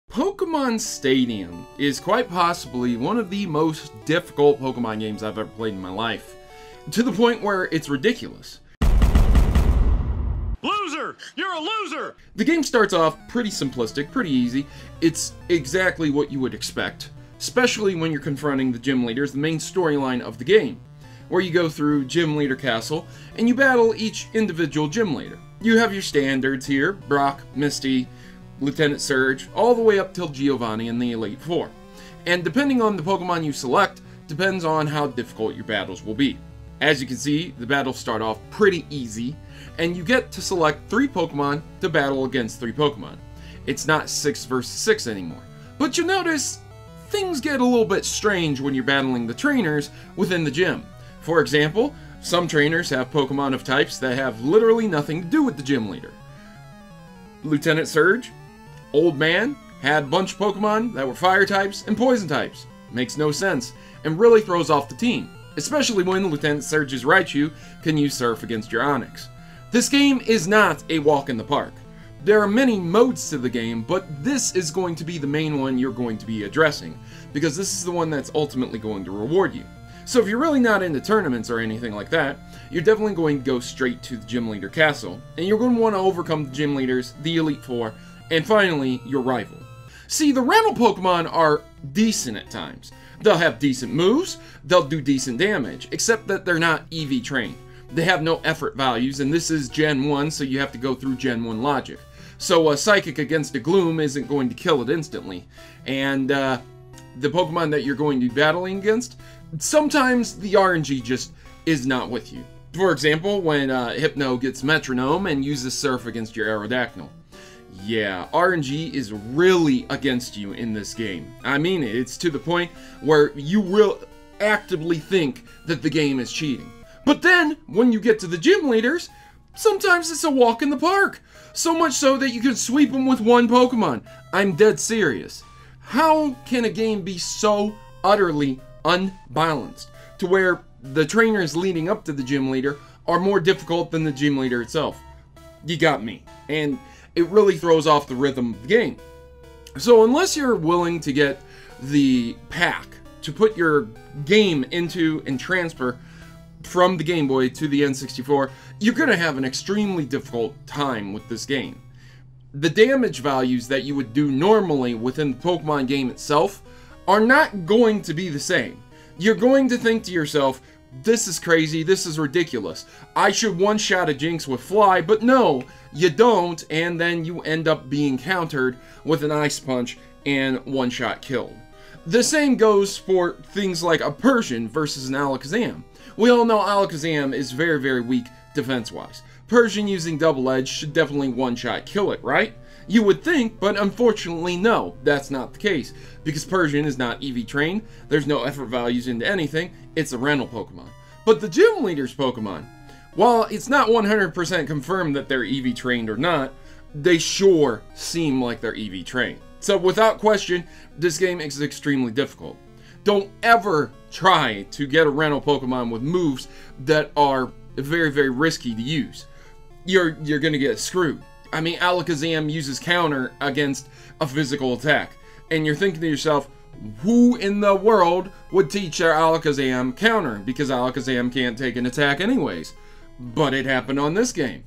Pokémon Stadium is quite possibly one of the most difficult Pokémon games I've ever played in my life, to the point where it's ridiculous. Loser! You're a loser! The game starts off pretty simplistic, pretty easy. It's exactly what you would expect, especially when you're confronting the gym leaders, the main storyline of the game, where you go through Gym Leader Castle and you battle each individual gym leader. You have your standards here: Brock, Misty, Lieutenant Surge, all the way up till Giovanni and the Elite Four. And depending on the Pokemon you select, depends on how difficult your battles will be. As you can see, the battles start off pretty easy, and you get to select 3 Pokemon to battle against 3 Pokemon. It's not 6 versus 6 anymore. But you'll notice things get a little bit strange when you're battling the trainers within the gym. For example, some trainers have Pokemon of types that have literally nothing to do with the gym leader. Lieutenant Surge, Old Man, had a bunch of Pokemon that were fire types and poison types. Makes no sense, and really throws off the team, especially when Lieutenant Surge's Raichu can use Surf against your Onix. This game is not a walk in the park. There are many modes to the game, but this is going to be the main one you're going to be addressing, because this is the one that's ultimately going to reward you. So if you're really not into tournaments or anything like that, you're definitely going to go straight to the Gym Leader Castle, and you're going to want to overcome the gym leaders, the Elite Four, and finally, your rival. See, the rental Pokemon are decent at times. They'll have decent moves, they'll do decent damage, except that they're not EV trained. They have no effort values, and this is Gen 1, so you have to go through Gen 1 logic. So a Psychic against a Gloom isn't going to kill it instantly. And the Pokemon that you're going to be battling against, sometimes the RNG just is not with you. For example, when Hypno gets Metronome and uses Surf against your Aerodactyl. Yeah, RNG is really against you in this game. I mean, it's to the point where you will actively think that the game is cheating. But then, when you get to the gym leaders, sometimes it's a walk in the park. So much so that you can sweep them with one Pokemon. I'm dead serious. How can a game be so utterly unbalanced to where the trainers leading up to the gym leader are more difficult than the gym leader itself? You got me. And it really throws off the rhythm of the game. So unless you're willing to get the pack to put your game into and transfer from the Game Boy to the N64, you're going to have an extremely difficult time with this game. The damage values that you would do normally within the Pokemon game itself are not going to be the same. You're going to think to yourself, this is crazy, this is ridiculous. I should one-shot a Jinx with Fly, but no, you don't, and then you end up being countered with an Ice Punch and one-shot killed. The same goes for things like a Persian versus an Alakazam. We all know Alakazam is very, very weak defense-wise. Persian using Double Edge should definitely one-shot kill it, right? You would think, but unfortunately no, that's not the case, because Persian is not EV trained, there's no effort values into anything, it's a rental Pokemon. But the Gym Leader's Pokemon, while it's not 100% confirmed that they're EV trained or not, they sure seem like they're EV trained. So without question, this game is extremely difficult. Don't ever try to get a rental Pokemon with moves that are very, very risky to use. You're gonna get screwed. I mean, Alakazam uses counter against a physical attack, and you're thinking to yourself, who in the world would teach their Alakazam counter? Because Alakazam can't take an attack anyways. But it happened on this game.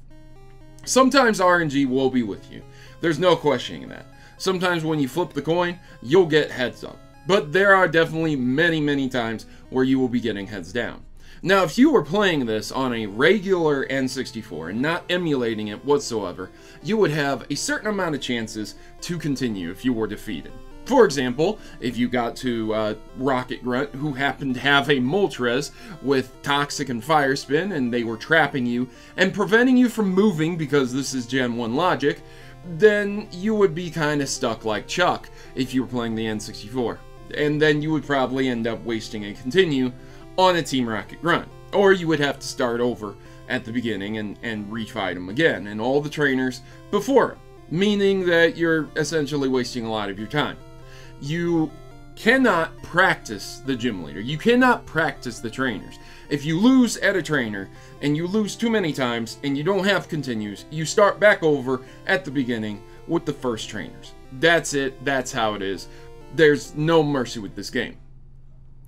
Sometimes RNG will be with you. There's no questioning that. Sometimes when you flip the coin, you'll get heads up. But there are definitely many, many times where you will be getting heads down. Now, if you were playing this on a regular N64 and not emulating it whatsoever, you would have a certain amount of chances to continue if you were defeated. For example, if you got to Rocket Grunt, who happened to have a Moltres with Toxic and Fire Spin, and they were trapping you and preventing you from moving because this is Gen 1 logic, then you would be kind of stuck like Chuck if you were playing the N64. And then you would probably end up wasting a continue on a Team Rocket Grunt. Or you would have to start over at the beginning and refight him again, and all the trainers before him, meaning that you're essentially wasting a lot of your time. You cannot practice the gym leader. You cannot practice the trainers. If you lose at a trainer, and you lose too many times, and you don't have continues, you start back over at the beginning with the first trainers. That's it. That's how it is. There's no mercy with this game.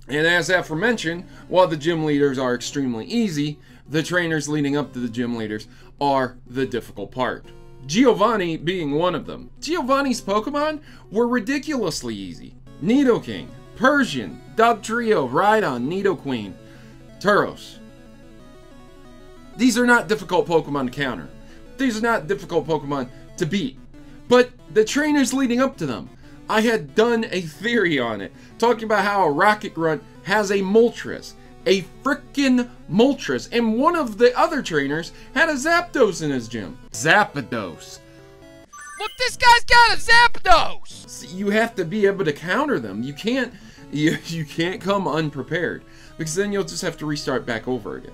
And as aforementioned, while the gym leaders are extremely easy, the trainers leading up to the gym leaders are the difficult part. Giovanni being one of them. Giovanni's Pokemon were ridiculously easy. Nidoking, Persian, Dugtrio, Rhydon, Nidoqueen, Tauros. These are not difficult Pokemon to counter. These are not difficult Pokemon to beat. But the trainers leading up to them, I had done a theory on it, talking about how a Rocket Grunt has a Moltres. A frickin' Moltres. And one of the other trainers had a Zapdos in his gym. Zapdos. Look, this guy's got a Zapdos! So you have to be able to counter them. You can't come unprepared, because then you'll just have to restart back over again.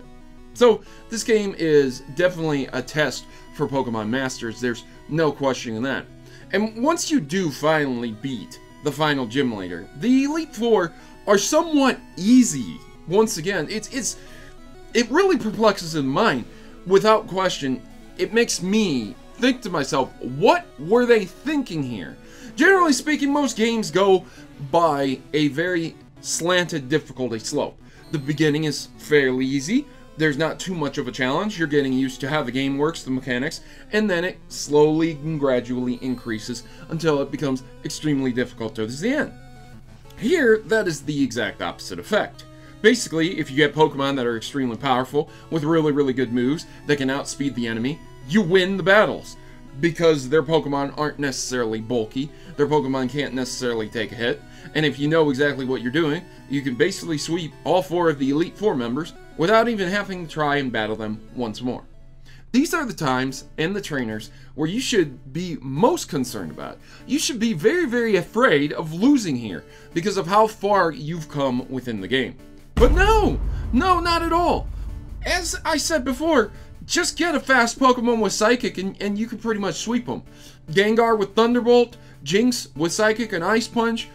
So this game is definitely a test for Pokemon Masters. There's no questioning that. And once you do finally beat the final gym leader, the Elite Four are somewhat easy. Once again, it really perplexes in mind. Without question, it makes me think to myself, what were they thinking here? Generally speaking, most games go by a very slanted difficulty slope. The beginning is fairly easy. There's not too much of a challenge. You're getting used to how the game works, the mechanics, and then it slowly and gradually increases until it becomes extremely difficult towards the end. Here, that is the exact opposite effect. Basically, if you get Pokemon that are extremely powerful, with really, really good moves that can outspeed the enemy, you win the battles. Because their Pokemon aren't necessarily bulky, their Pokemon can't necessarily take a hit, and if you know exactly what you're doing, you can basically sweep all 4 of the Elite Four members without even having to try and battle them once more. These are the times and the trainers where you should be most concerned about. You should be very, very afraid of losing here because of how far you've come within the game. But no, not at all. As I said before, just get a fast Pokemon with Psychic and you can pretty much sweep them. Gengar with Thunderbolt, Jinx with Psychic and Ice Punch.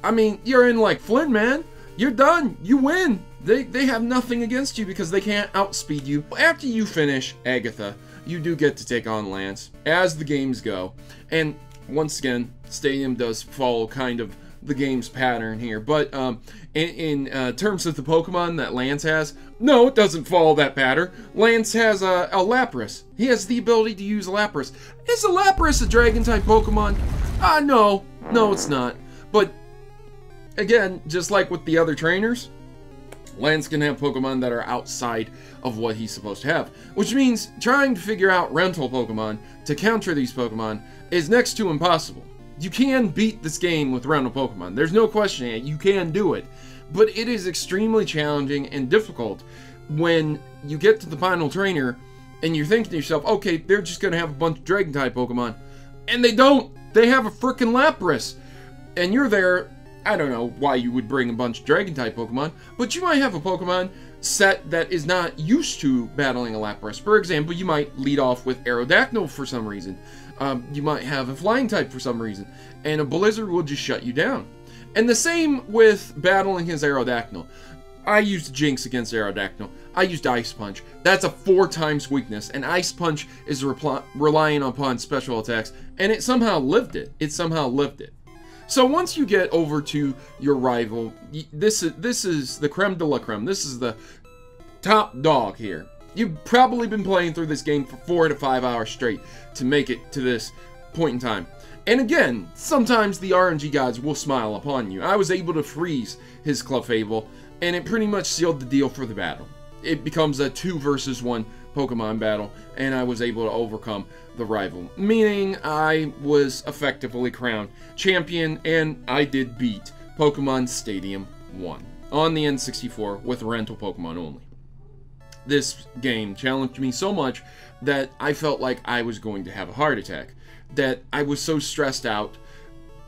I mean, you're in like Flynn, man. You're done. You win. They have nothing against you because they can't outspeed you. After you finish Agatha, you do get to take on Lance as the games go. And once again, Stadium does follow kind of the game's pattern here. But in terms of the Pokemon that Lance has, no, it doesn't follow that pattern. Lance has a Lapras. He has the ability to use a Lapras. Is a Lapras a Dragon-type Pokemon? No, it's not. But again, just like with the other trainers, Lance can have Pokemon that are outside of what he's supposed to have. Which means trying to figure out rental Pokemon to counter these Pokemon is next to impossible. You can beat this game with rental Pokemon. There's no questioning it. You can do it. But it is extremely challenging and difficult when you get to the final trainer and you're thinking to yourself, okay, they're just going to have a bunch of Dragon-type Pokemon. And they don't. They have a frickin' Lapras. And you're there. I don't know why you would bring a bunch of Dragon-type Pokemon, but you might have a Pokemon set that is not used to battling a Lapras. For example, you might lead off with Aerodactyl for some reason. You might have a Flying type for some reason, and a Blizzard will just shut you down. And the same with battling his Aerodactyl. I used Jinx against Aerodactyl. I used Ice Punch. That's a 4x weakness, and Ice Punch is relying upon special attacks, and it somehow lived it. So once you get over to your rival, this is the creme de la creme. This is the top dog here. You've probably been playing through this game for 4 to 5 hours straight to make it to this point in time. And again, sometimes the RNG gods will smile upon you. I was able to freeze his Clefable, and it pretty much sealed the deal for the battle. It becomes a 2 versus 1 Pokemon battle, and I was able to overcome the rival, meaning I was effectively crowned champion, and I did beat Pokemon Stadium 1 on the N64 with rental Pokemon only. This game challenged me so much that I felt like I was going to have a heart attack, that I was so stressed out.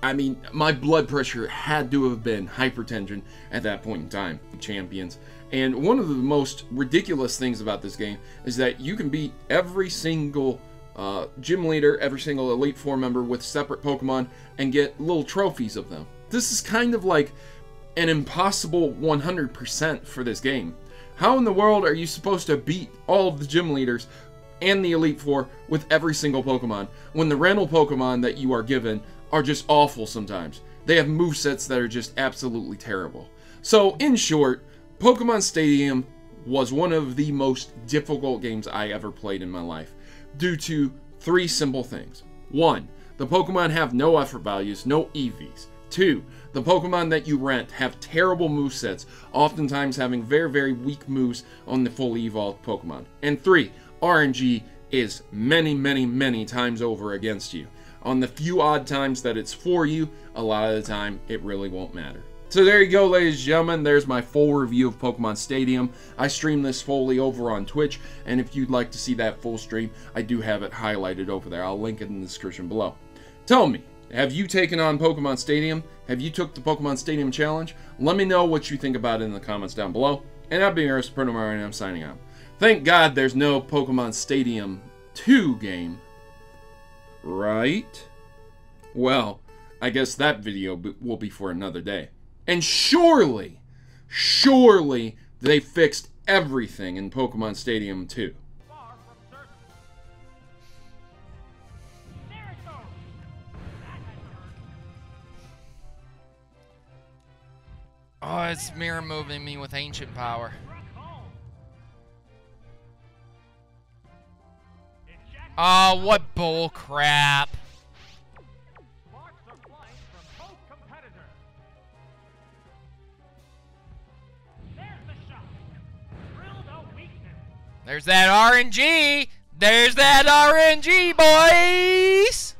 I mean, my blood pressure had to have been hypertension at that point in time. Champions. And one of the most ridiculous things about this game is that you can beat every single gym leader, every single Elite Four member with separate Pokemon and get little trophies of them. This is kind of like an impossible 100% for this game. How in the world are you supposed to beat all of the gym leaders and the Elite Four with every single Pokemon, when the rental Pokemon that you are given are just awful sometimes. They have movesets that are just absolutely terrible. So, in short, Pokemon Stadium was one of the most difficult games I ever played in my life, due to 3 simple things. 1. The Pokemon have no effort values, no EVs. 2. The Pokemon that you rent have terrible movesets, oftentimes having very, very weak moves on the fully evolved Pokemon. And 3. RNG is many, many, many times over against you. On the few odd times that it's for you, a lot of the time, it really won't matter. So there you go, ladies and gentlemen. There's my full review of Pokemon Stadium. I stream this fully over on Twitch, and if you'd like to see that full stream, I do have it highlighted over there. I'll link it in the description below. Tell me, have you taken on Pokemon Stadium? Have you took the Pokemon Stadium Challenge? Let me know what you think about it in the comments down below. And I've been your host, Protomario, and I'm signing out. Thank God there's no Pokemon Stadium 2 game. Right? Well, I guess that video will be for another day. And surely they fixed everything in Pokemon Stadium 2. Oh, it's mirror moving me with ancient power. Oh, what bull crap. There's that RNG! There's that RNG, boys!